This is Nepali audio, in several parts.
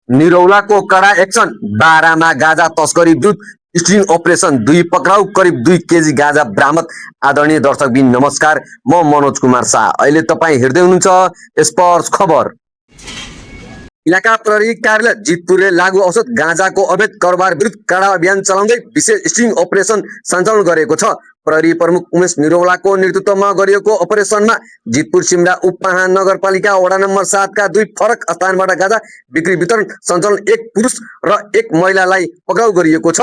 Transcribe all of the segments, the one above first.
निरौलाको कडा एक्सन, बारामा गाजा तस्करी विरुद्ध स्ट्रिङ अपरेसन, 2 पक्राउ, करिब 2 केजी गाजा बरामद। आदरणीय दर्शकबिन नमस्कार, म मनोज कुमार शाह। अहिले तपाईँ हेर्दै हुनुहुन्छ स्पर्श खबर। इलाका प्रहरी कार्यालय जितपुरले लागू औषध गाँजाको अवैध कारोबार विरुद्ध कडा अभियान चलाउँदै विशेष स्ट्रिङ अपरेसन सञ्चालन गरेको छ। प्रहरी प्रमुख उमेश निरौलाको नेतृत्वमा गरिएको अपरेसनमा जितपुर सिमरा उपमहानगरपालिका वडा नम्बर 7 का 2 फरक स्थानबाट गाँजा बिक्री वितरण सञ्चालन 1 पुरुष र 1 महिलालाई पक्राउ गरिएको छ।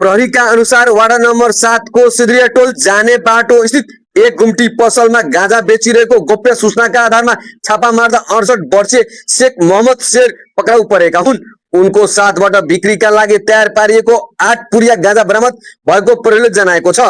प्रहरीका अनुसार वडा नम्बर 7 को सिद्रिया टोल जाने बाटो स्थित एक गुम्टी पसलमा गाँजा बेचिरहेको गोप्य सूचनाका आधारमा छापा मार्दा 68 वर्षीय शेख मोहम्मद शेर पक्राउ परेका हुन्। उनको साथबाट बिक्रीका लागि तयार पारिएको 8 पुरिया गाँजा बरामद भएको प्रहरीले जनाएको छ।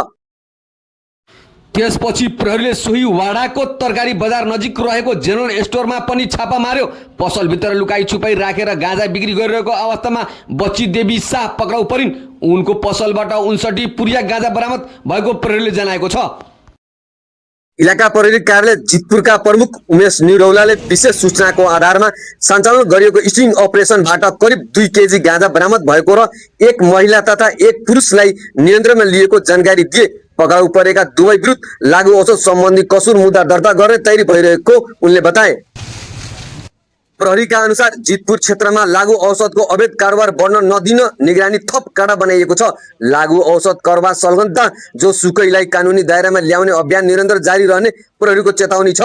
त्यसपछि प्रहरीले सोही वाडाको तरकारी बजार नजिक रहेको जेनरल स्टोरमा पनि छापा मार्यो। पसलभित्र लुकाई छुपाई राखेर गाँजा बिक्री गरिरहेको अवस्थामा बच्ची देवी शाह पक्राउ परिन्। उनको पसलबाट 59 पुरिया गाँजा बरामद भएको प्रहरीले जनाएको छ। इलाका प्रहरी कार्यालय जितपुरका प्रमुख उमेश निरौलाले विशेष सूचनाको आधारमा सञ्चालन गरिएको स्ट्रिङ अपरेसनबाट करिब 2 केजी गाँजा बरामद भएको र 1 महिला तथा 1 पुरुषलाई नियन्त्रणमा लिएको जानकारी दिए। पक्राउ परेका दुवै विरुद्ध लागू औषध सम्बन्धी कसुर मुद्दा दर्ता गर्ने तयारी भइरहेको उनले बताए। प्रहरीका अनुसार जितपुर क्षेत्रमा लागू औषधको अवैध कारोबार बढ्न नदिन निगरानी थप कडा बनाइएको छ। लागू औषध कारोबार सलगन्ता जो सुकैलाई कानुनी दायरामा ल्याउने अभियान निरन्तर जारी रहने प्रहरीको चेतावनी छ।